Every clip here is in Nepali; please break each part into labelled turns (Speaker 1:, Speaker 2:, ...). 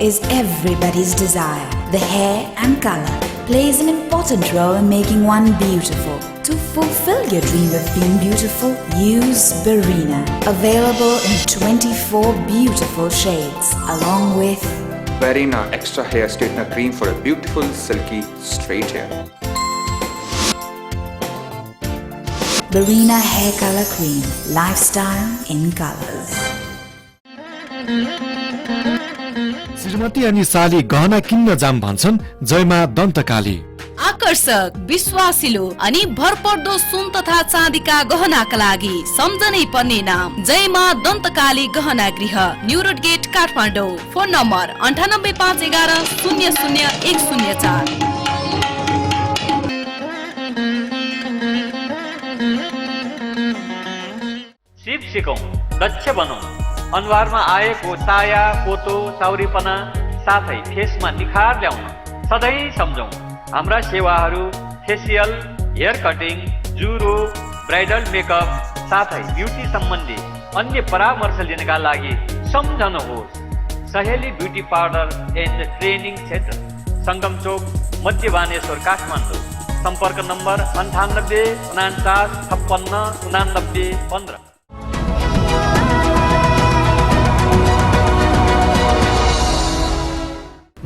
Speaker 1: is everybody's desire. The hair and color plays an important role in making one beautiful. To fulfill your dream of being beautiful, use Barina. Available in 24 beautiful shades, along with
Speaker 2: Barina Extra Hair Straightener Cream for a beautiful, silky, straight hair.
Speaker 1: Barina Hair Color Cream. Lifestyle in colors.
Speaker 3: श्रीमती अनि साली गहना किन्न जाम भन्छन् जयमा दन्तकाली।
Speaker 4: आकर्षक, विश्वासिलो अनि भरपर्दो सुन तथा चाँदीका गहनाका लागि सम्झनै पर्ने नाम जयमा दन्तकाली गहना गृह, New Road Gate, Kathmandu. Phone number 98511 00104।
Speaker 5: सिप सिकौं, दक्ष बनौं, अनुहारमा आएको चाया, पोतो, चाउरीपना साथै फेसमा निखार ल्याउन सधैँ सम्झौं हाम्रा सेवाहरू फेसियल, हेयर कटिङ, जुरो, ब्राइडल मेकअप साथै ब्युटी सम्बन्धी अन्य परामर्श लिनका लागि सम्झनुहोस् Saheli beauty parlour and training centre, Sangam चोक, मध्य बानेश्वर, काठमाडौँ। सम्पर्क नम्बर 98 49 56 89 15।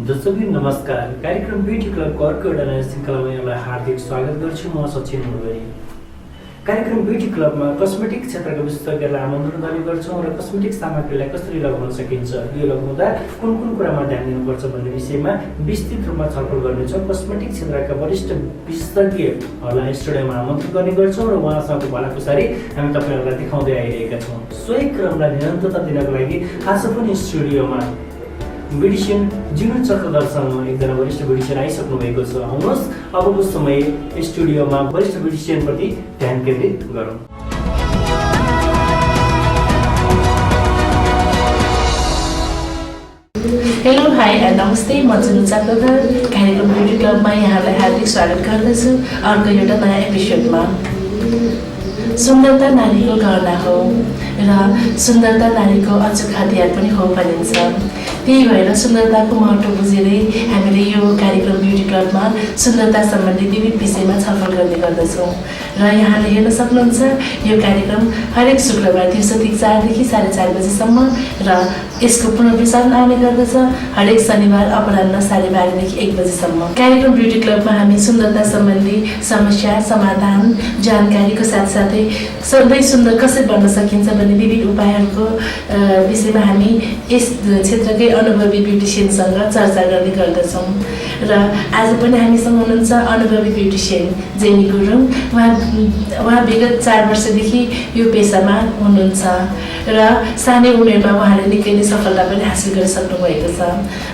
Speaker 6: दर्शकबिन नमस्कार। कार्यक्रम ब्युटी क्लबको अर्को एउटा नयाँ श्रृङ्खलामा यहाँलाई हार्दिक स्वागत गर्छु। म सचिन मुगरी। कार्यक्रम ब्युटी क्लबमा कस्मेटिक क्षेत्रका विशेषज्ञहरूलाई आमन्त्रण गर्ने गर्छौँ र कस्मेटिक सामग्रीलाई कसरी लगाउन सकिन्छ, यो लगाउँदा कुन कुन कुरामा ध्यान दिनुपर्छ भन्ने विषयमा विस्तृत रूपमा छलफल गर्नेछौँ। कस्मेटिक क्षेत्रका वरिष्ठ विशेषज्ञहरूलाई स्टुडियोमा आमन्त्रण गर्ने गर्छौँ र उहाँसँगको भलाकुसारी हामी तपाईँहरूलाई देखाउँदै आइरहेका छौँ। सोही क्रमलाई निरन्तरता दिनको लागि आज पनि स्टुडियोमा ब्युटिसियन जिनु चक्रधरसँग एकजना वरिष्ठ ब्युटिसियन आइसक्नु भएको छ। आउनुहोस् अबको समय स्टुडियोमा वरिष्ठ ब्युटिसियन प्रति ध्यान केन्द्रित गरौँ।
Speaker 7: हेलो हाई एन्ड नमस्ते, म जिनु चक्रधर कार्यक्रम ब्युटी क्लबमा यहाँलाई हार्दिक स्वागत गर्दछु अर्को एउटा नयाँ एपिसोडमा। सुन्दरता नारीको गहना हो र सुन्दरता नारीको अचूक हतियार पनि हो भनिन्छ। त्यही भएर सुन्दरताको महत्त्व बुझेरै हामीले यो कार्यक्रम ब्युटी क्लबमा सुन्दरता सम्बन्धी विविध विषयमा छलफल गर्ने गर्दछौँ र यहाँले हेर्न सक्नुहुन्छ यो कार्यक्रम हरेक शुक्रबार दिउँसो 4 देखि 4:30 बजेसम्म र यसको पुनर्प्रसारण आउने गर्दछ हरेक शनिबार अपराह्न 12:30 देखि 1 बजेसम्म। कार्यक्रम ब्युटी क्लबमा हामी सुन्दरता सम्बन्धी समस्या, समाधान, जानकारीको साथसाथै सधैँ सुन्दर कसरी बन्न सकिन्छ भन्ने विविध उपायहरूको विषयमा हामी यस क्षेत्रकै अनुभवी ब्युटिसियनसँग चर्चा गर्ने गर्दछौँ र आज पनि हामीसँग हुनुहुन्छ अनुभवी ब्युटिसियन जेनी गुरुङ। उहाँ विगत 4 वर्षदेखि यो पेसामा हुनुहुन्छ र सानै उमेरमा उहाँले निकै नै सफलता पनि हासिल गरिसक्नु भएको छ।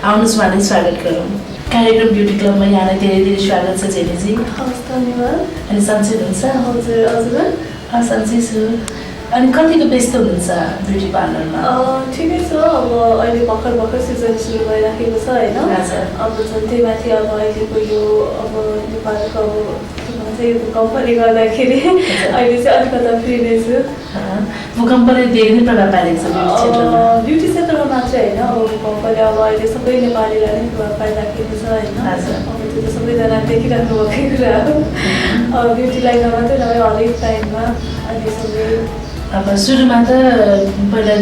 Speaker 7: आउनुहोस् उहाँलाई स्वागत गरौँ। कार्यक्रम ब्युटी क्लबमा यहाँलाई धेरै धेरै स्वागत छ जेनीजी।
Speaker 8: हवस्, धन्यवाद।
Speaker 7: अनि सन्चै हुनुहुन्छ?
Speaker 8: हजुर, हजुर
Speaker 7: सन्चै छु। अनि कतिको व्यस्त हुनुहुन्छ ब्युटी पार्लरमा?
Speaker 8: ठिकै छ। अब अहिले भर्खर सिजन सुरु भइराखेको छ होइन। अब झन् त्यही माथि अब अहिलेको यो अब नेपालको भूकम्पले गर्दाखेरि अहिले चाहिँ अलिकता फ्री नै छु।
Speaker 7: भूकम्पले धेरै नै प्रभाव पारेको छ
Speaker 8: ब्युटी क्षेत्रमा मात्रै होइन, अब भूकम्पले अब अहिले सबै नेपालीलाई नै प्रभाव पारिराखेको छ होइन। अब त्यो त सबैजना देखिराख्नु भएकै कुरा हो। अब ब्युटी लाइनमा मात्रै नभए हरेक टाइममा अहिले सबै
Speaker 7: अब सुरुमा त पहिला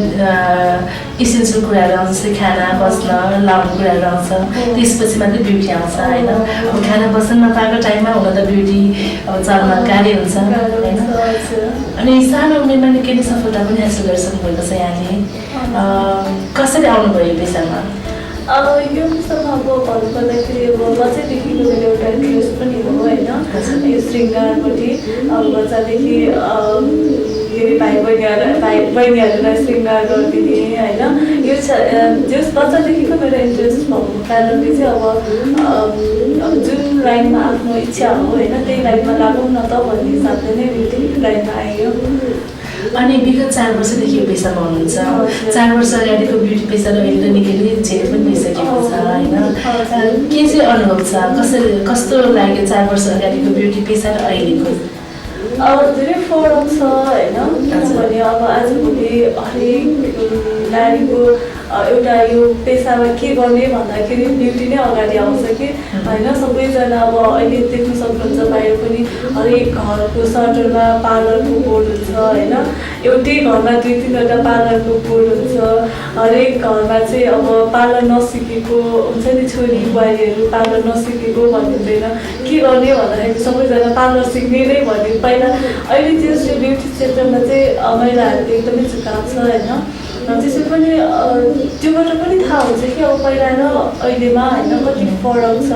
Speaker 7: इसेन्सियल कुराहरू आउँछ, जस्तै खाना, बस्न, लाउने कुराहरू आउँछ, त्यसपछि मात्रै ब्युटी आउँछ होइन। अब खाना बस्न नपाएको टाइममा हुन त ब्युटी अब चल्न गाह्रै हुन्छ होइन। अनि सानो उमेरमा निकै नै सफलता पनि हासिल गरिसक्नु भएको छ यहाँले। कसरी आउनुभयो पेसामा?
Speaker 8: यो विषयमा अब भन्नुपर्दाखेरि अब बच्चादेखिको मेरो एउटा इन्ट्रेस्ट पनि हो होइन, यो शृङ्गारपट्टि। अब बच्चादेखि भाइ बहिनीहरूलाई शृङ्गार गरिदिने होइन, यो जस बच्चादेखिको मेरो इन्ट्रेस्ट भएको कारणले चाहिँ अब जुन लाइनमा आफ्नो इच्छा हो होइन त्यही लाइनमा लागौँ न त भन्ने हिसाबले नै ब्युटी लाइनमा आयो।
Speaker 7: अनि विगत 4 वर्षदेखि यो पेसामा हुनुहुन्छ। 4 वर्ष अगाडिको ब्युटी पेसा र अहिले त निकै नै चेन्ज पनि भइसकेको छ होइन। के चाहिँ अनुभव छ, कस्तो लाग्यो 4 वर्ष अगाडिको ब्युटी पेसा र अहिलेको?
Speaker 8: धेरै फरक छ होइन। किनभने अब आजभोलि हरेक नारीको एउटा यो पेसामा के गर्ने भन्दाखेरि ब्युटी नै अगाडि आउँछ कि होइन। सबैजना अब अहिले देख्न सक्नुहुन्छ बाहिर पनि हरेक घरको सटरमा पार्लरको बोर्ड हुन्छ होइन। एउटै घरमा 2-3वटा पार्लरको बोर्ड हुन्छ। हरेक घरमा चाहिँ अब पार्लर नसिकेको हुन्छ नि छोरी बुहारीहरू पार्लर नसिकेको भन्नुहुँदैन। के गर्ने भन्दाखेरि सबैजना पार्लर सिक्ने नै भन्ने। पहिला अहिले त्यो ब्युटी क्षेत्रमा चाहिँ महिलाहरूले एकदमै झुकाएको छ होइन। त्यसै पनि त्योबाट पनि थाहा हुन्छ कि अब पहिला र अहिलेमा होइन कति फरक छ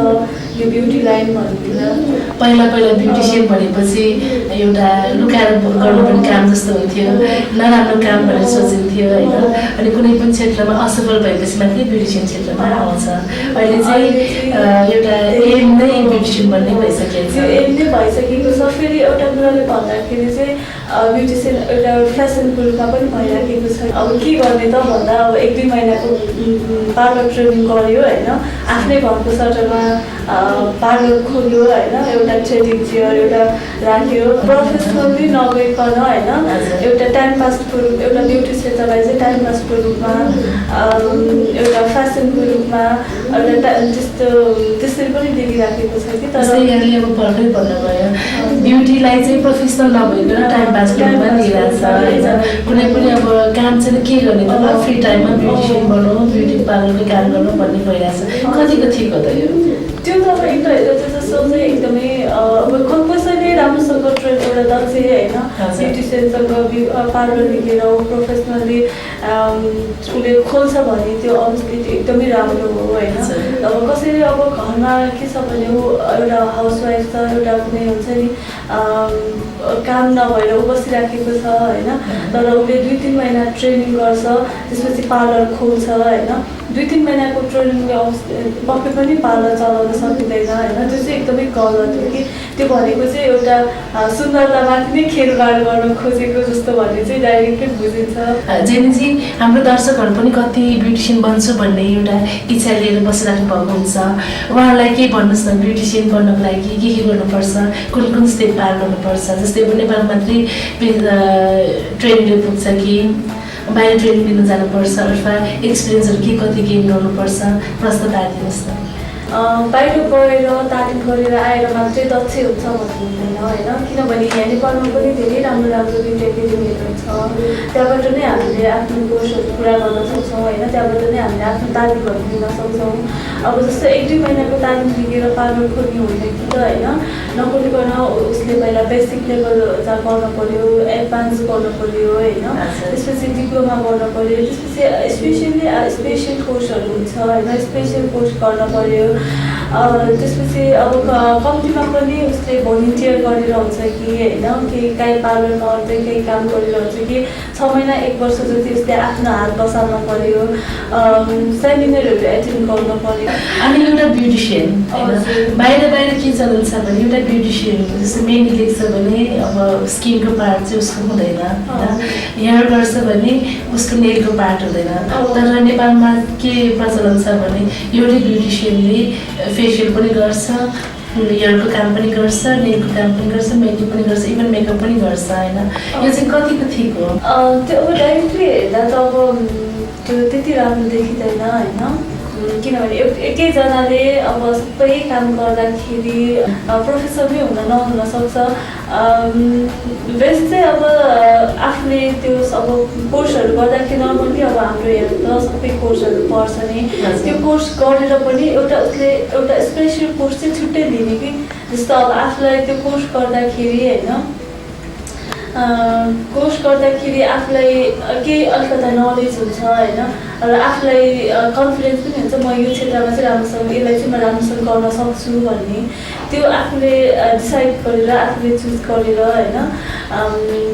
Speaker 8: यो ब्युटी लाइन भन्ने।
Speaker 7: पहिला ब्युटिसियन भनेपछि एउटा लुकाएर गर्नुपर्ने काम जस्तो हुन्थ्यो, नराम्रो काम भनेर सोचिन्थ्यो होइन। अनि कुनै पनि क्षेत्रमा असफल भएपछि मात्रै ब्युटिसियन क्षेत्रमा आउँछ। अहिले चाहिँ एउटा एम नै ब्युटिसियन भन्ने भइसकेको छ।
Speaker 8: एम नै भइसकेको छ। फेरि एउटा कुराले भन्दाखेरि चाहिँ ब्युटिसियन एउटा फेसनको रूपमा पनि भइराखेको छ। अब के गर्ने त भन्दा अब 1-2 महिनाको पार्लर ट्रेनिङ गर्यो होइन। आफ्नै घरको सटरमा पार्लर खोल्यो होइन। एउटा ट्रेनिङ चेयर एउटा राख्यो, प्रोफेसनली नगइकन होइन। एउटा टाइम पासको रूप एउटा ब्युटी क्षेत्रलाई चाहिँ टाइम पासको रूपमा एउटा फेसनको रूपमा एउटा त्यस्तो त्यसरी पनि देखिराखेको छ कि। तर
Speaker 7: यहाँले अब भर्खरै भन्नुभयो ब्युटीलाई चाहिँ प्रोफेसनल नभइकन टाइम पासको रूपमा लिइरहेको छ होइन। कुनै पनि अब काम चाहिँ के गर्ने त फ्री टाइममा ब्युटिसियन बनाउनु, ब्युटी पार्लरको काम गर्नु भन्ने भइरहेको छ। कतिको ठिक हो त यो?
Speaker 8: त्यो त अब एउटा हेर्दा जस्तो चाहिँ एकदमै अब कसैले राम्रोसँग ट्रेन एउटा दक्ष होइन ब्युटिसियनसँग पार्लर लिएर प्रोफेसनली उसले खोल्छ भने त्यो अभियसली एकदमै राम्रो हो होइन। अब कसैले अब घरमा के छ भने ऊ एउटा हाउसवाइफ छ, एउटा कुनै हुन्छ नि काम नभएर ऊ बसिराखेको छ होइन। तर उसले 2-3 महिना ट्रेनिङ गर्छ, त्यसपछि पार्लर खोल्छ होइन। 2-3 महिनाको ट्रेनिङले पक्कै पनि पार्लर चलाउन सकिँदैन होइन। त्यो चाहिँ एकदमै गलत हो कि। त्यो भनेको चाहिँ एउटा सुन्दरतामाथि नै खेलबाड गर्न खोजेको जस्तो भन्ने चाहिँ डाइरेक्टली बुझिन्छ।
Speaker 7: जेनेजी हाम्रो दर्शकहरू पनि कति ब्युटिसियन बन्छु भन्ने एउटा इच्छा लिएर बसिराख्नु भएको हुन्छ। उहाँहरूलाई के भन्नुहोस् न, ब्युटिसियन बन्नको लागि के गर्नुपर्छ, कुन स्टेप पार गर्नुपर्छ? जस्तै अब नेपाल मात्रै ट्रेनिङले पुग्छ कि बाहिर ट्रेनिङ लिन जानुपर्छ अथवा एक्सपिरियन्सहरू कति गेन गर्नुपर्छ? प्रश्न पारिदिनुहोस् न।
Speaker 8: बाहिर गएर तालिम गरेर आएर मात्रै दक्ष हुन्छ भन्नु हुँदैन होइन। किनभने यहाँ नेपालमा पनि धेरै राम्रो ब्युटी एकाडेमीहरू छ। त्यहाँबाट नै हामीले आफ्नो कोर्सहरू पुरा गर्न सक्छौँ होइन। त्यहाँबाट नै हामीले आफ्नो तालिमहरू लिन सक्छौँ। अब जस्तो 1-2 महिनाको तालिम लिएर पार्लर खोल्ने हुँदैन कि त होइन। नखोलिकन उसले पहिला बेसिक लेभल गर्न पऱ्यो, एडभान्स गर्नु पऱ्यो होइन। त्यसपछि डिप्लोमा गर्नु पऱ्यो, त्यसपछि स्पेसियल कोर्सहरू हुन्छ होइन। स्पेसियल कोर्स गर्न पऱ्यो। त्यसपछि अब कम्तीमा पनि उसले भोलिन्टियर गरेर हुन्छ कि होइन, केही काहीँ पार्लरमा अझै केही काम गरेर हुन्छ कि 6 महिना 1 वर्ष जति उसले आफ्नो हात बसाल्नु पऱ्यो, सेमिनारहरू एटेन्ड गर्नु पऱ्यो।
Speaker 7: अनि एउटा ब्युटिसियन बाहिर के चलन छ भने एउटा ब्युटिसियन जस्तो मेहन्दी लेख्छ भने अब स्किनको पार्ट चाहिँ उसको हुँदैन होइन। हेयर गर्छ भने उसको नेलको पार्ट हुँदैन। तर नेपालमा के प्रचलन छ भने एउटै ब्युटिसियनले फेसियल पनि गर्छ, हेयरको काम पनि गर्छ, नेलको काम पनि गर्छ, मेकअप पनि गर्छ, इभन मेकअप पनि गर्छ होइन। यो चाहिँ कतिको ठिक हो?
Speaker 8: त्यो अब डाइरेक्टली हेर्दा त अब त्यो त्यति राम्रो देखिँदैन होइन। किनभने एकैजनाले अब सबै काम गर्दाखेरि प्रोफेसर नै नहुन सक्छ। बेस्ट चाहिँ अब आफूले त्यो अब कोर्सहरू गर्दाखेरि नर्मली अब हाम्रो यहाँ त सबै कोर्सहरू पर्छ नि। त्यो कोर्स गरेर पनि उसले एउटा स्पेसल कोर्स चाहिँ छुट्टै लिने कि। जस्तो अब आफूलाई त्यो कोर्स गर्दाखेरि होइन, कोर्स गर्दाखेरि आफूलाई केही अलिकता नलेज हुन्छ होइन। र आफूलाई कन्फिडेन्स पनि हुन्छ म यो क्षेत्रमा चाहिँ राम्रोसँग यसलाई चाहिँ म राम्रोसँग गर्न सक्छु भन्ने। त्यो आफूले डिसाइड गरेर आफूले चुज गरेर होइन।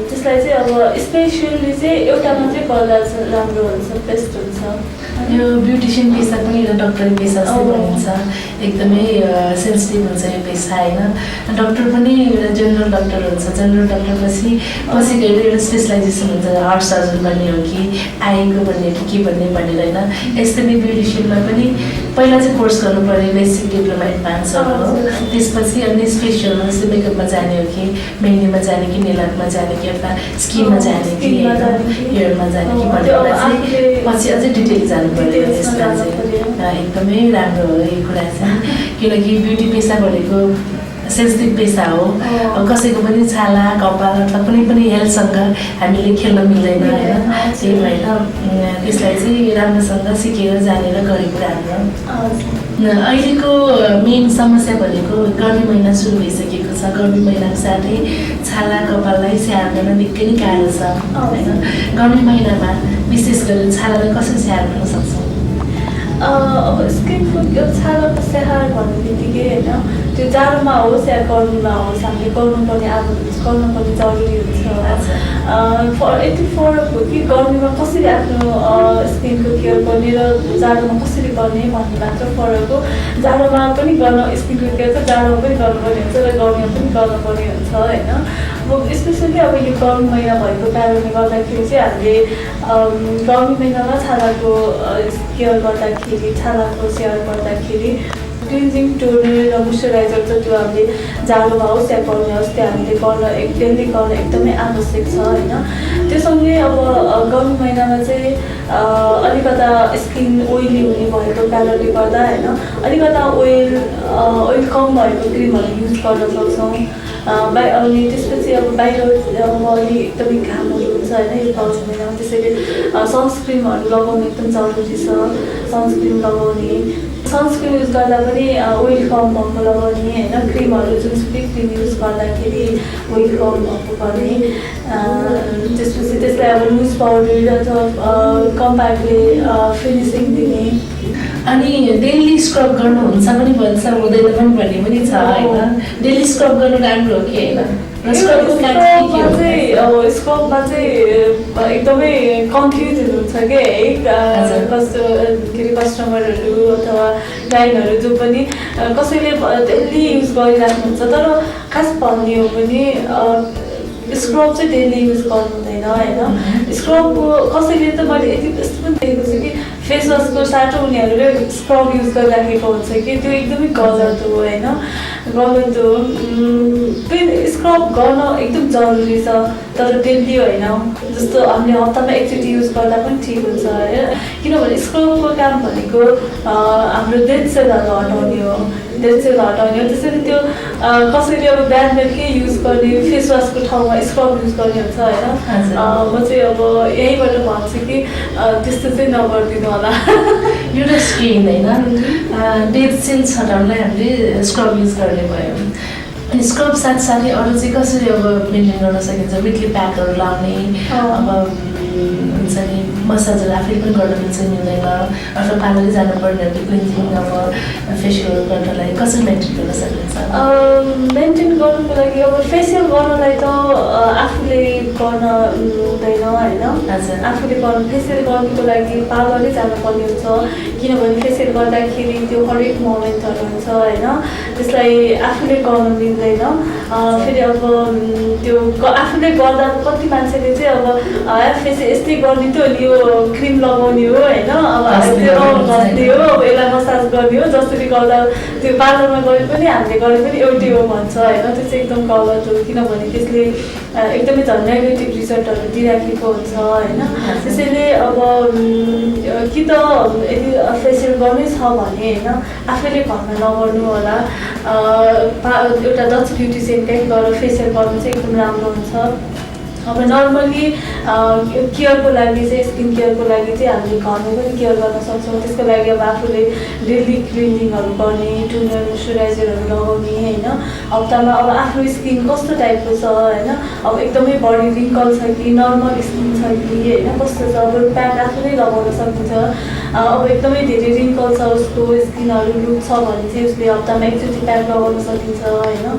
Speaker 8: त्यसलाई चाहिँ अब स्पेसियली चाहिँ एउटा मात्रै गर्दा राम्रो हुन्छ, बेस्ट हुन्छ।
Speaker 7: यो ब्युटिसियन पेसा पनि एउटा डक्टरी पेसा जस्तो भनिन्छ। एकदमै सेन्सिटिभ हुन्छ यो पेसा होइन। डक्टर पनि एउटा जेनरल डक्टर हुन्छ। जेनरल डक्टर पछि गएर एउटा स्पेसलाइजेसन हुन्छ, हार्ट सर्जन भन्ने हो कि आईको भन्ने हो कि के भन्ने भनेर होइन। यस्तै नै ब्युटिसियनमा पनि पहिला चाहिँ कोर्स गर्नु पर्यो बेसिक डिप्लोमा एडभान्सहरू हो त्यसपछि अनि स्पेसल जस्तै मेकअपमा जाने हो कि मेहन्दीमा जाने कि नेल आर्टमा जाने कि अथवा स्किनमा जाने कि हेयरमा जाने कि भनेर चाहिँ पछि अझै डिटेल जानु पर्यो त्यसमा चाहिँ एकदमै राम्रो हो यो कुरा चाहिँ किनकि ब्युटी पेसा भनेको सेन्सिटिभ पेसा हो कसैको पनि छाला कपाल अथवा कुनै पनि हेल्थसँग हामीले खेल्न मिल्दैन होइन त्यही भएर त्यसलाई चाहिँ राम्रोसँग सिकेर जानेर गरेको राम्रो अहिलेको मेन समस्या भनेको गर्मी महिना सुरु भइसकेको छ गर्मी महिनाको साथै छाला कपाललाई स्याहार गर्न निकै नै गाह्रो छ होइन गर्मी महिनामा विशेष गरेर छालालाई कसरी स्याहार गर्न सक्छौँ
Speaker 8: अब स्किनको छालाको स्याहार भन्ने बित्तिकै होइन त्यो जाडोमा होस् या गर्मीमा होस् हामीले गर्नुपर्ने जरुरी हुन्छ यति फरक हो कि गर्मीमा कसरी आफ्नो स्किनको केयर गर्ने र जाडोमा कसरी गर्ने भन्ने मात्र फरक हो जाडोमा पनि स्किनको केयर चाहिँ जाडोमा पनि गर्नुपर्ने हुन्छ र गर्मीमा पनि गर्नुपर्ने हुन्छ होइन अब स्पेसली अब यो गर्मी महिना भएको कारणले गर्दाखेरि चाहिँ हामीले गर्मी महिनामा छालाको केयर गर्दाखेरि छालाको स्याहार गर्दाखेरि क्लिन्जिङ टोनर र मोइस्चराइजर चाहिँ त्यो हामीले जाडोमा होस् या गर्मी होस् त्यो हामीले डेली गर्न एकदमै आवश्यक छ होइन त्योसँगै अब गर्मी महिनामा चाहिँ अलिकता स्किन ओइली हुने भएको कारणले गर्दा होइन अलिकता ओइल कम भएको क्रिमहरू युज गर्न सक्छौँ अनि त्यसपछि अब बाहिर अलि एकदमै घामहरू हुन्छ होइन यो गर्मी महिनामा त्यसैले सनस्क्रिमहरू लगाउनु एकदम जरुरी छ सनस्क्रिन युज गर्दा पनि ओइल कम भएको लगाउने होइन क्रिमहरू जुनसुकै क्रिम युज गर्दाखेरि ओइल कम भएको गर्ने त्यसपछि त्यसलाई अब लुज पाउडर अथवा कम्प्याक्टले फिनिसिङ दिने
Speaker 7: अनि डेली स्क्रब गर्नुहुन्छ पनि भन्छ हुँदैन पनि भन्ने पनि छ होइन डेली स्क्रब गर्नु राम्रो हो कि होइन
Speaker 8: स्क्रबमा चाहिँ एकदमै कन्फ्युज हुन्छ कि है कस्टमरहरू अथवा क्लाइन्टहरू जो पनि कसैले डेली युज गरिराख्नुहुन्छ तर खास भन्ने हो भने स्क्रब चाहिँ डेली युज गर्नु हुँदैन होइन स्क्रब कसैले त मैले यस्तो पनि देखेको छु कि फेस वासको साटो उनीहरूले स्क्रब युज गरिराखेको हुन्छ कि त्यो एकदमै गलत हो होइन गलत हो स्क्रब गर्न एकदम जरुरी छ तर डेली होइन जस्तो हामीले हप्तामा एकचोटि युज गर्दा पनि ठिक हुन्छ होइन किनभने स्क्रबको काम भनेको हाम्रो डेड सेलहरू हटाउने हो त्यसरी त्यो कसैले अब बिहान बेलुकै युज गर्ने फेस वासको ठाउँमा स्क्रब युज गर्ने हुन्छ होइन म चाहिँ अब यहीँबाट भन्छु कि त्यस्तो चाहिँ नगरिदिनु होला
Speaker 7: एउटा स्किन होइन डेड सेल्स हटाउनलाई हामीले स्क्रब युज गर्ने भयो अनि स्क्रब साथसाथै अरू चाहिँ कसरी अब मेन्टेन गर्न सकिन्छ विकली प्याकहरू लाउने अब हुन्छ नि मसाजहरू आफैले पनि गर्न मिल्छ मिल्दैन अथवा पार्लरै जानुपर्ने क्लिन्जिङ अब फेसियल गर्नलाई कसरी मेन्टेन गर्न सकिन्छ
Speaker 8: मेन्टेन गर्नुको लागि अब फेसियल गर्नलाई त आफूले गर्न हुँदैन होइन आफूले फेसियल गर्नुको लागि पार्लरै जानुपर्ने हुन्छ किनभने फेसियल गर्दाखेरि त्यो हरेक मोमेन्टहरू हुन्छ होइन त्यसलाई आफूले गर्न मिल्दैन फेरि अब त्यो आफूले गर्दा कति मान्छेले चाहिँ अब फेसियल यस्तै गर्ने त्यो यो क्रिम लगाउने हो होइन अब घस्ने हो अब यसलाई मसाज गर्ने हो जसरी गर्दा त्यो पार्लरमा गए पनि हामीले गरे पनि एउटै हो भन्छ होइन त्यो चाहिँ एकदम गलत हो किनभने त्यसले एकदमै झन् नेगेटिभ रिजल्टहरू दिइराखेको हुन्छ होइन त्यसैले अब कि त यदि फेसियल गर्नै छ भने होइन आफैले घरमा नगर्नु होला एउटा दक्ष ब्युटिसियनकै गएर फेसियल गर्नु चाहिँ एकदम राम्रो हुन्छ अब नर्मली केयरको लागि चाहिँ स्किन केयरको लागि चाहिँ हामीले घरमा पनि केयर गर्न सक्छौँ त्यसको लागि अब आफूले डेली क्लिनिङहरू गर्ने टोनर मोइस्चराइजरहरू लगाउने होइन हप्तामा अब आफ्नो स्किन कस्तो टाइपको छ होइन अब एकदमै बडी रिङ्कल छ कि नर्मल स्किन छ कि होइन कस्तो छ अब प्याक आफूले लगाउन सकिन्छ अब एकदमै धेरै रिङ्कल छ उसको स्किनहरू लुज छ भने चाहिँ उसले हप्तामा एकचोटि प्याक लगाउन सकिन्छ होइन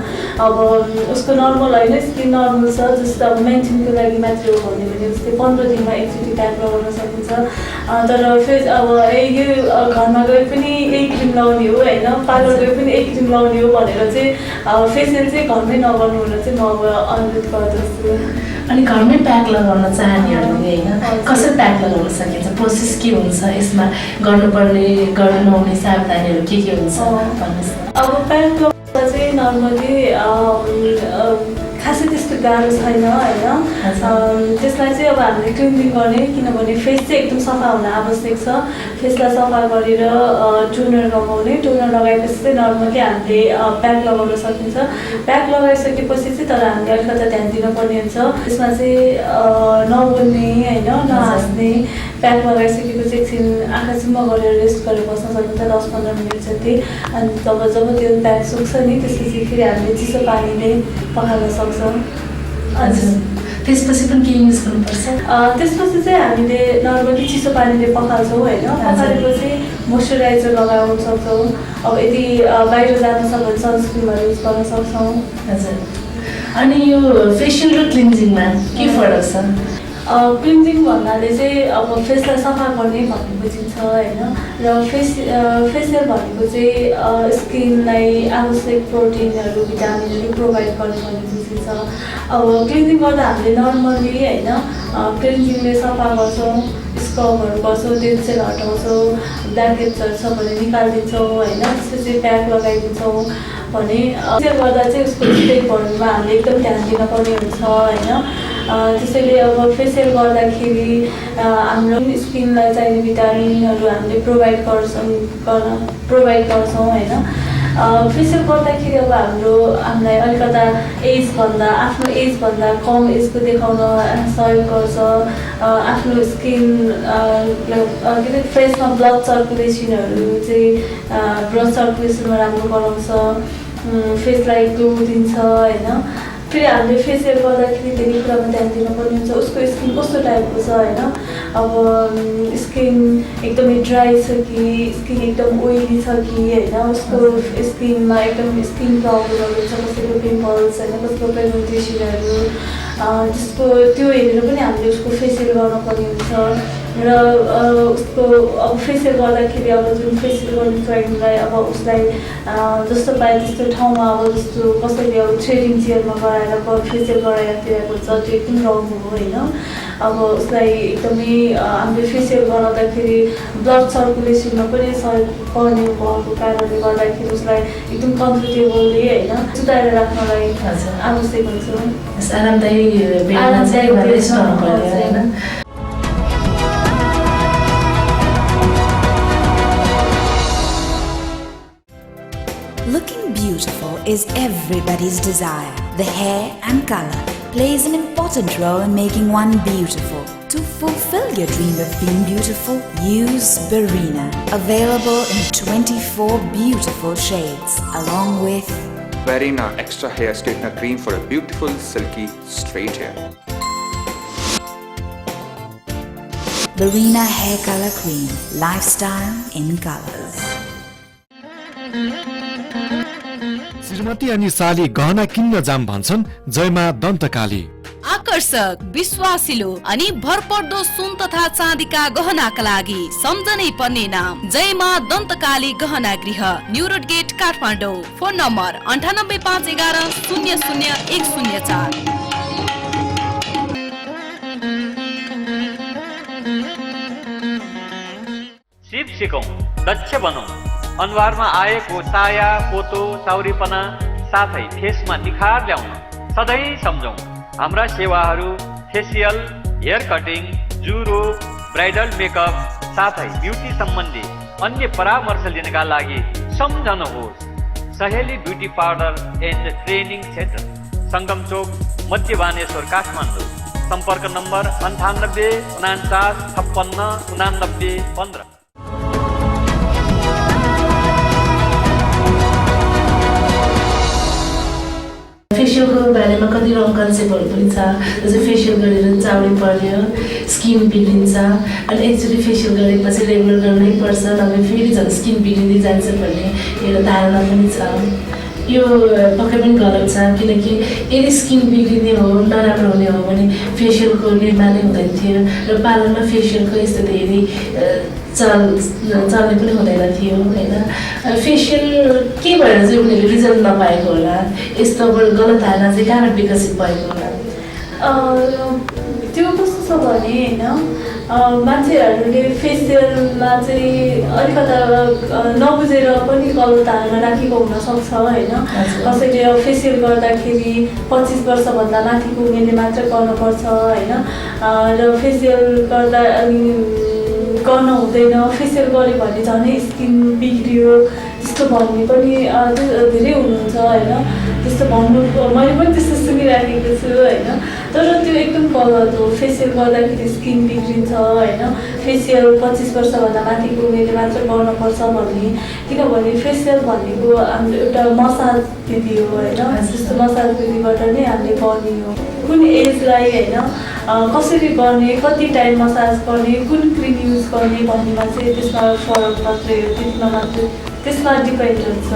Speaker 8: अब उसको नर्मल होइन स्किन नर्मल छ जस्तो अब मेन्टेन दिनको लागि मात्र हो भने जस्तै 15 दिनमा एकचोटि प्याक लगाउन सकिन्छ। तर फेरि अब यो घरमा गए पनि यही क्रिम लगाउने हो होइन, पार्लर गए पनि यही क्रिम लगाउने हो भनेर चाहिँ फेसियल चाहिँ घरमै नगर्नु भनेर चाहिँ म अब अनुरोध गर्दछु।
Speaker 7: अनि घरमै प्याक लगाउन चाहनेहरूले होइन कसरी प्याक लगाउन सकिन्छ, प्रोसेस के हुन्छ, यसमा गर्नुपर्ने गर्नु नहुने सावधानीहरू के हुन्छ भन्नुहोस् न।
Speaker 8: अब प्याक लगाउँदा चाहिँ नर्मली खासै त्यस्तो गाह्रो छैन होइन। त्यसलाई चाहिँ अब हामीले क्लिनिङ गर्ने, किनभने फेस चाहिँ एकदम सफा हुन आवश्यक छ। फेसलाई सफा गरेर टोनर लगाउने, टोनर लगाएपछि चाहिँ नर्मली हामीले प्याक लगाउन सकिन्छ। प्याक लगाइसकेपछि चाहिँ तर हामीले अलिकति ध्यान दिनुपर्ने हुन्छ, त्यसमा चाहिँ नबोल्ने होइन, नहाँस्ने। प्याक लगाइसकेपछि एकछिन आँखा चिम्म गरेर रेस्ट गरेर बस्न सकिन्छ 10-15 मिनट जति। अनि जब त्यो प्याक सुक्छ नि त्यसपछि फेरि हामीले चिसो पानीले पखाल्न सक्छौँ।
Speaker 7: हजुर, त्यसपछि पनि के युज गर्नुपर्छ?
Speaker 8: त्यसपछि चाहिँ हामीले नर्मली चिसो पानीले पखाल्छौँ होइन। पखालेपछि मोइस्चराइजर लगाउन सक्छौँ। अब यदि बाहिर जान सक्यो भने सनस्क्रिमहरू युज गर्न सक्छौँ।
Speaker 7: हजुर, अनि यो फेसियल र क्लिन्जिङमा के फरक छ?
Speaker 8: क्लिन्जिङ भन्नाले चाहिँ अब फेसलाई सफा गर्ने भन्ने बुझिन्छ होइन, र फेसियल भनेको चाहिँ स्किनलाई आवश्यक प्रोटिनहरू भिटामिनहरू प्रोभाइड गर्ने भन्ने बुझिन्छ। अब क्लिन्जिङ गर्दा हामीले नर्मली होइन क्लिन्जिङले सफा गर्छौँ, स्क्रबहरू गर्छौँ, डेड सेल हटाउँछौँ, ब्ल्याक हेड्सहरू छ भने निकालिदिन्छौँ होइन। त्यसपछि प्याक लगाइदिन्छौँ भने फेसियल गर्दा चाहिँ उसको स्टेपहरूमा हामीले एकदम ध्यान दिनुपर्ने हुन्छ होइन। त्यसैले अब फेसियल गर्दाखेरि हाम्रो स्किनलाई चाहिने भिटामिनहरू हामीले प्रोभाइड गर्छौँ होइन। फेसियल गर्दाखेरि अब हामीलाई अलिकता आफ्नो एजभन्दा कम एजको देखाउन सहयोग गर्छ। आफ्नो स्किन के अरे फेसमा ब्लड सर्कुलेसनहरू चाहिँ राम्रो गराउँछ, फेसलाई ग्लो दिन्छ होइन। फेरि हामीले फेसियल गर्दाखेरि धेरै कुरामा ध्यान दिनुपर्ने हुन्छ, उसको स्किन कस्तो टाइपको छ होइन। अब स्किन एकदमै ड्राई छ कि स्किन एकदम ओइली छ कि होइन, उसको स्किनमा एकदम स्किन प्रब्लमहरू छ, कसैको पिम्पल्स होइन, कसैको पिगमेन्टेसनहरू, त्यसको त्यो हेरेर पनि हामीले उसको फेसियल गर्नुपर्ने हुन्छ। र उसको अब फेसियल गर्दाखेरि अब जुन फेसियल गर्ने क्लाइन्टलाई अब उसलाई जस्तो पाए त्यस्तो ठाउँमा अब जस्तो कसैले अब थ्रेडिङ चेयरमा गराएर फेसियल गराइराखिरहेको हुन्छ, त्यो एकदम रङ हो होइन। अब उसलाई एकदमै हामीले फेसियल गराउँदाखेरि ब्लड सर्कुलेसनमा पनि सहयोग पर्ने भएको कारणले गर्दाखेरि उसलाई एकदम कम्फर्टेबलली होइन सुताएर राख्नलाई आवश्यक हुन्छ।
Speaker 7: आरामदायी होइन।
Speaker 1: Looking beautiful is everybody's desire. The hair and color plays an important role in making one beautiful. To fulfill your dream of being beautiful, use Barina. Available in 24 beautiful shades, along with
Speaker 2: Barina Extra Hair Straightener Cream for a beautiful, silky, straight hair.
Speaker 1: Barina Hair Color Cream. Lifestyle in colors.
Speaker 3: श्रीमती अनि साली गहना किन्न जाम भन्छन् जयमा दन्तकाली।
Speaker 4: आकर्षक, विश्वासिलो अनि भरपर्दो सुन तथा चाँदीका गहनाका लागि सम्झनै पर्ने नाम जयमा दन्तकाली गहना गृह, New Road Gate, Kathmandu. Phone number 98511 00104।
Speaker 5: सिप सिकौं, दक्ष बनौं, अनुहारमा आएको चाया, पोतो, साउरीपना साथै फेसमा निखार ल्याउन सधैँ सम्झौं हाम्रा सेवाहरू फेसियल, हेयर कटिङ, जुरो, ब्राइडल मेकअप साथै ब्युटी सम्बन्धी अन्य परामर्श लिनका लागि सम्झनुहोस् Saheli beauty parlour and training centre, Sangam चोक, मध्य बानेश्वर, काठमाडौँ। सम्पर्क नम्बर 98 49 56 89 15।
Speaker 7: फेसियलको बारेमा कति रङ कन्सेप्टहरू पनि छ, जस्तै फेसियल गरेर चाउरी पर्यो, स्किन बिग्रिन्छ, अनि एकचोटि फेसियल गरेपछि रेगुलर गर्नै पर्छ, नभए फेरि झन् स्किन बिग्रिँदै जान्छ भन्ने एउटा धारणा पनि छ। यो पक्कै पनि गलत छ किनकि यदि स्किन बिग्रिने हो नराम्रो हुने हो भने फेसियलको निर्माणै हुँदैन थियो र पार्लरमा फेसियलको यस्तो धेरै चल्ने पनि हुँदैन थियो होइन फेसियल के भएर चाहिँ उनीहरूले रिजल्ट नपाएको होला यस्तो गलत धारणा चाहिँ कहाँबाट विकसित भएको होला
Speaker 8: त्यो कस्तो छ भने होइन मान्छेहरूले फेसियलमा चाहिँ अलिकता नबुझेर पनि गलत धारणा राखेको हुनसक्छ होइन कसैले फेसियल गर्दाखेरि 25 वर्षभन्दा माथिको उमेरले मात्र गर्नुपर्छ होइन र फेसियल गर्दा गर्न हुँदैन फेसियल गऱ्यो भने झनै स्किन बिग्रियो त्यस्तो भन्ने पनि धेरै हुनुहुन्छ होइन त्यस्तो भन्नु मैले पनि त्यस्तो सुनिराखेको छु होइन तर त्यो एकदम गलत हो फेसियल गर्दाखेरि स्किन बिग्रिन्छ होइन फेसियल 25 वर्षभन्दा माथिको उमेरले मात्र गर्नुपर्छ भन्ने किनभने फेसियल भनेको हाम्रो एउटा मसाज विधि हो होइन त्यस्तो मसाज विधिबाट नै हामीले गर्ने हो कुन एजलाई होइन कसरी गर्ने कति टाइम मसाज गर्ने कुन क्रिम युज गर्ने भन्नेमा चाहिँ त्यसमा फरक मात्रै हो त्यतिमा मात्रै त्यसमा डिपेन्ड हुन्छ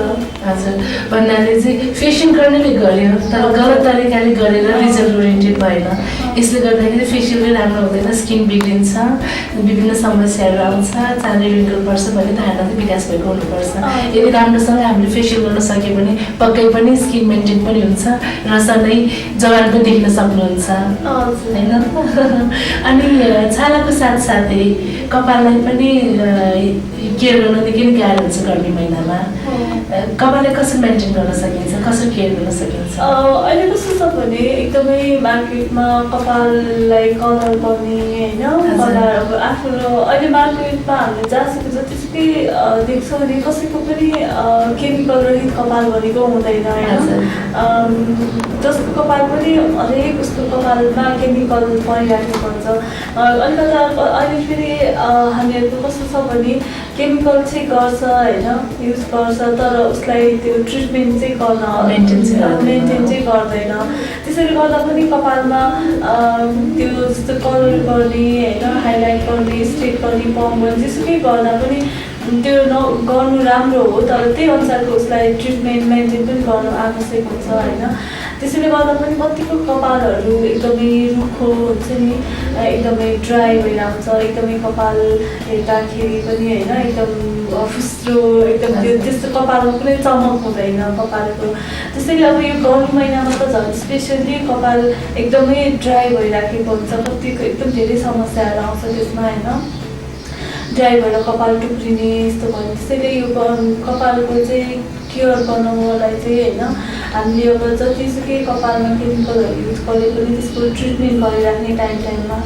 Speaker 7: हजुर भन्नाले चाहिँ फेसियल गर्नेले गर्यो तर गलत तरिकाले गरेर रिजल्ट ओरिएन्टेड भएन यसले गर्दाखेरि फेसियलले राम्रो हुँदैन स्किन बिग्रिन्छ विभिन्न समस्याहरू आउँछ चाँडै रिङ्कल पर्छ भन्ने धारणा चाहिँ विकास भएको हुनुपर्छ यदि राम्रोसँग हामीले फेसियल गर्न सक्यो भने पक्कै पनि स्किन मेन्टेन पनि हुन्छ र सधैँ जवान पनि देख्न सक्नुहुन्छ होइन अनि छालाको साथसाथै कपाललाई पनि केयर गर्न निकै नै गाह्रो हुन्छ गर्मी महिनामा कपाललाई कसरी मेन्टेन गर्न सकिन्छ कसरी केयर गर्न सकिन्छ
Speaker 8: अहिले कस्तो छ भने एकदमै मार्केटमा कपाललाई कलर गर्ने होइन कलर अब आफ्नो अहिले मार्केटमा हामीले जहाँसुकै जतिसुकै देख्छौँ भने कसैको पनि केमिकल रहित कपाल भनेको हुँदैन होइन जसको कपाल पनि हरेक उसको कपालमा केमिकल परिराखेको हुन्छ अलिकता अहिले फेरि हामीहरूको कस्तो छ भने केमिकल चाहिँ गर्छ होइन युज गर्छ तर उसलाई त्यो ट्रिटमेन्ट चाहिँ गर्न मेन्टेन चाहिँ गर्दैन त्यसैले गर्दा पनि कपालमा त्यो जस्तो कलर गर्ने होइन हाइलाइट गर्ने स्ट्रेट गर्ने पम्प गर्ने जेसुकै गर्दा पनि त्यो गर्नु राम्रो हो तर त्यही अनुसारको उसलाई ट्रिटमेन्ट मेन्टेन पनि गर्नु आवश्यक हुन्छ होइन त्यसैले गर्दा पनि कतिको कपालहरू एकदमै रुखो हुन्छ नि एकदमै ड्राई भएर आउँछ एकदमै कपाल हेर्दाखेरि पनि होइन एकदम फुस्रो एकदम त्यो त्यस्तो कपालमा कुनै चमक हुँदैन कपालको त्यसैले अब यो गर्मी महिनामा त झन् स्पेसल्ली कपाल एकदमै ड्राई भइराखेको हुन्छ कतिको एकदम धेरै समस्याहरू आउँछ त्यसमा होइन ड्राई भएर कपाल टुक्रिने यस्तो भयो त्यसैले यो कपालको चाहिँ केयर गर्नलाई चाहिँ होइन हामीले अब जतिसुकै कपालमा केमिकलहरू युज गरे पनि त्यसको ट्रिटमेन्ट गरिराख्ने टाइममा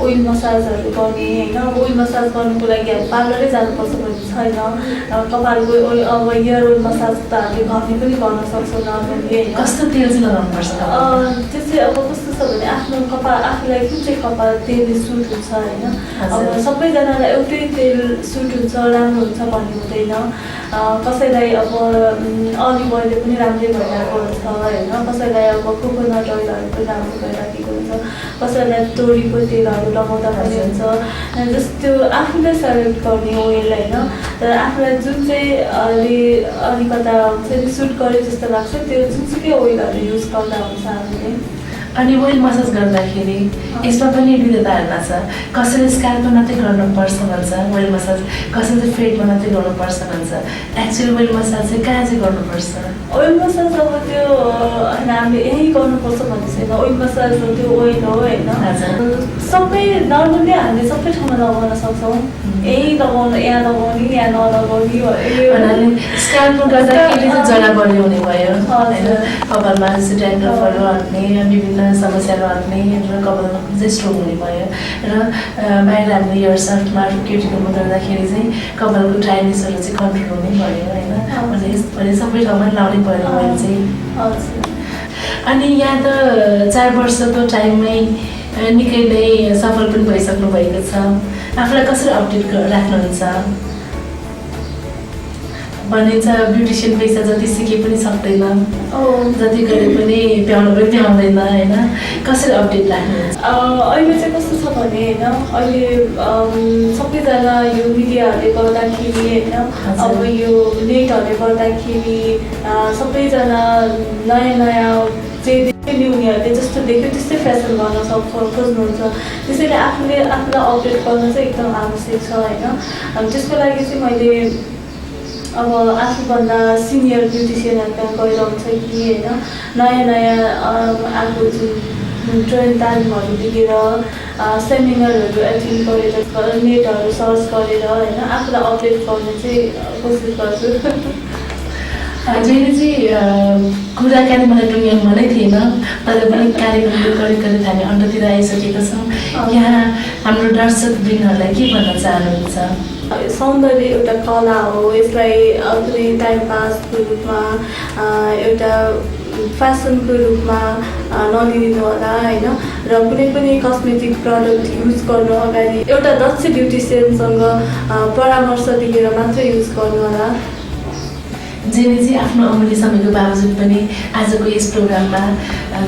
Speaker 8: ओइल मसाजहरू गर्ने होइन ओइल मसाज गर्नुको लागि हामी पार्लरै जानुपर्छ भन्ने छैन कपालको अब हेयर ओइल मसाज त हामीले घरमै पनि गर्न सक्छौँ नर्मली होइन
Speaker 7: कस्तो तेल चाहिँ लगाउनुपर्छ
Speaker 8: त्यो चाहिँ अब कस्तो छ भने आफ्नो कपाल आफूलाई कुन चाहिँ कपाल तेलले सुट हुन्छ होइन अब सबैजनालाई एउटै तेल सुट हुन्छ राम्रो हुन्छ भन्ने हुँदैन कसैलाई अब अलिभ ओइलले पनि राम्रै भइरहेको हुन्छ होइन कसैलाई अब कोकोनट ओइलहरू पनि राम्रो भइराखेको हुन्छ कसैलाई तोरीको तेलहरू लगाउँदा पनि हुन्छ जस्तो आफूलाई सेलेक्ट गर्ने ओइल होइन तर आफूलाई जुन चाहिँ अलिकता हुन्छ नि सुट गरे जस्तो लाग्छ त्यो जुनसुकै ओइलहरू युज गर्दा हुन्छ हामीले
Speaker 7: अनि ओइल मसाज गर्दाखेरि यसमा पनि विविधताहरूमा छ कसैले स्क्याल्पमा मात्रै गर्नुपर्छ भन्छ ओइल मसाज कसैले फेडमा मात्रै गर्नुपर्छ भन्छ एक्चुअली ओइल मसाज चाहिँ कहाँ चाहिँ गर्नुपर्छ
Speaker 8: ओइल मसाज अब त्यो होइन हामीले यहीँ गर्नुपर्छ भन्ने छैन ओइल मसाज त्यो ओइल हो होइन सबै नर्मली हामीले सबै ठाउँमा लगाउन सक्छौँ यहीँ लगाउनु यहाँ लगाउने यहाँ नलगाउने
Speaker 7: भन्नाले स्क्याल्पमा गर्दाखेरि चाहिँ जरा बढी हुने भयो होइन कपालमा जस्तो ड्यान्ड्रफहरू हट्ने विभिन्न समस्याहरू हट्ने र कपालमा चाहिँ स्ट्रोक हुने भयो र बाहिर हामीले हेयर सफ्टमा क्युटिकलमा गर्दाखेरि चाहिँ कपालको ड्राइनेसहरू चाहिँ कन्ट्रोल हुने भयो होइन भने सबै ठाउँमा लाउनै पऱ्यो मैले चाहिँ अनि यहाँ त 4 वर्षको टाइममै निकै नै सफल पनि भइसक्नु भएको छ आफूलाई कसरी अपडेट राख्नुहुन्छ भनिन्छ ब्युटिसियन पेसा जति सिके पनि सक्दैन, जति गरे पनि भ्याउनु पनि भ्याउँदैन होइन। कसरी अपडेट राख्नुहुन्छ?
Speaker 8: अहिले चाहिँ कस्तो छ भने होइन, अहिले सबैजना यो मिडियाहरूले गर्दाखेरि होइन, अब यो नेटहरूले गर्दाखेरि सबैजना नयाँ चाहिँ उनीहरूले जस्तो देख्यो त्यस्तै फेसन गर्न खोज्नुहुन्छ। त्यसैले आफूलाई अपडेट गर्न चाहिँ एकदम आवश्यक छ होइन। त्यसको लागि चाहिँ मैले अब आफूभन्दा सिनियर ब्युटिसियनहरू त्यहाँ गएर हुन्छ कि होइन, नयाँ आएको जुन ट्रेन तालिमहरू लिएर सेमिनारहरू एटेन्ड गरेर नेटहरू सर्च गरेर होइन आफूलाई अपडेट गर्ने चाहिँ कोसिस गर्छु।
Speaker 7: मैले चाहिँ कुराकानी मलाई टुङ्ग्याउनु नै थिएन, तर पनि कार्यक्रमको करिब हामी अन्त्यतिर आइसकेका छौँ। यहाँ हाम्रो दर्शकवृन्दहरूलाई के भन्न चाहनुहुन्छ?
Speaker 8: सौन्दर्य एउटा कला हो, यसलाई कुनै टाइम पासको रूपमा एउटा फेसनको रूपमा नलिनु होला होइन। र कुनै पनि कस्मेटिक प्रडक्ट युज गर्नु अगाडि एउटा दक्ष ब्युटिसियनसँग परामर्श लिएर मात्रै युज गर्नु होला।
Speaker 7: जेनीजी आफ्नो अमूल्य समयको बावजुद पनि आजको यस प्रोग्राममा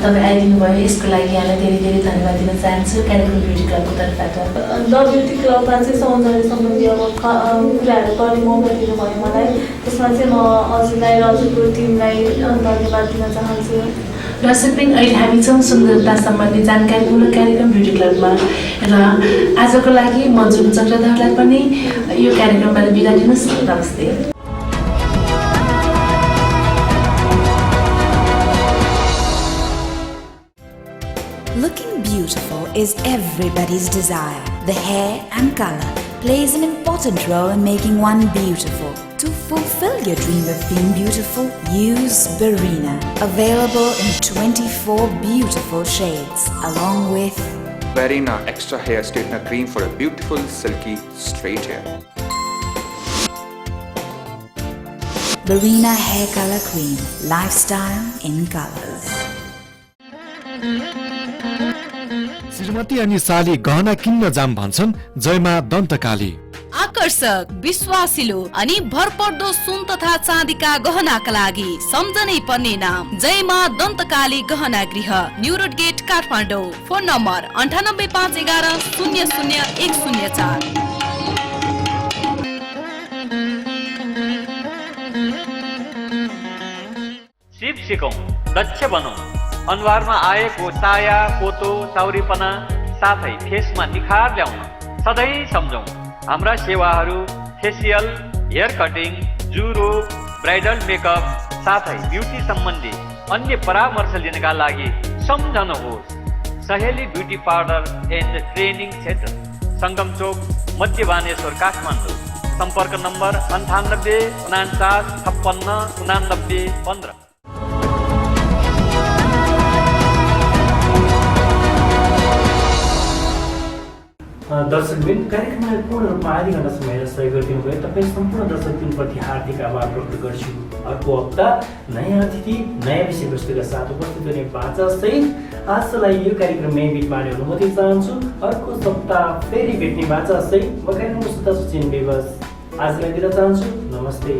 Speaker 7: तपाईँ आइदिनु भयो, यसको लागि यहाँलाई धेरै धेरै धन्यवाद दिन चाहन्छु कार्यक्रम ब्युटी क्लबको तर्फबाट।
Speaker 8: द ब्युटी क्लबमा चाहिँ सौन्दर्य सम्बन्धी अब कुराहरू गर्ने मौका दिनुभयो मलाई, त्यसमा चाहिँ म हजुरलाई र हजुरको टिमलाई धन्यवाद दिन चाहन्छु।
Speaker 7: दर्शकवृन्द, अहिले हामी छौँ सुन्दरता सम्बन्धी जानकारीमूलक कार्यक्रम ब्युटी क्लबमा र आजको लागि म जुन चक्रधरलाई पनि यो कार्यक्रमबाट बिदा दिनुहोस्। नमस्ते।
Speaker 1: Looking beautiful is everybody's desire. The hair and color plays an important role in making one beautiful. To fulfill your dream of being beautiful, use Barina. Available in 24 beautiful shades, along with
Speaker 2: Barina Extra Hair Straightener Cream for a beautiful, silky, straight hair.
Speaker 1: Barina Hair Color Cream. Lifestyle in colors.
Speaker 3: श्रीमती अनि साली गहना किन्न जाम भन्छन् जयमा दन्तकाली।
Speaker 4: आकर्षक, विश्वासिलो अनि भरपर्दो सुन तथा चाँदीका गहनाका लागि सम्झनै पर्ने नाम जयमा दन्तकाली गहना गृह, New Road Gate, Kathmandu. Phone number 98511 00104।
Speaker 5: सिप सिकौं, दक्ष बनौं। अनुहारमा आएको चाया, पोतो, साउरीपना साथै फेसमा निखार ल्याउन सधैँ सम्झौं हाम्रा सेवाहरू फेसियल, हेयर कटिङ, जुरो, ब्राइडल मेकअप साथै ब्युटी सम्बन्धी अन्य परामर्श लिनका लागि सम्झनुहोस् Saheli beauty parlour and training centre, Sangam चोक, मध्य बानेश्वर, काठमाडौँ। सम्पर्क नम्बर 98 49 56 89 15।
Speaker 6: दर्शकवृन्द, कार्यक्रमलाई पूर्ण रूपमा आधी घण्टा समय सहयोग गरिदिनु भयो। तपाईँ सम्पूर्ण दर्शकवृन्दप्रति हार्दिक आभार प्रकट गर्छु। अर्को हप्ता नयाँ अतिथि, नयाँ विषयवस्तुका साथ उपस्थित हुने बाचासहित आजलाई यो कार्यक्रम यही बिट मार्ने अनुमति चाहन्छु। अर्को सप्ताह फेरि भेट्ने बाचासहित म कार्यक्रमको सुता सुचिन बेबस आजलाई बिदा चाहन्छु। नमस्ते।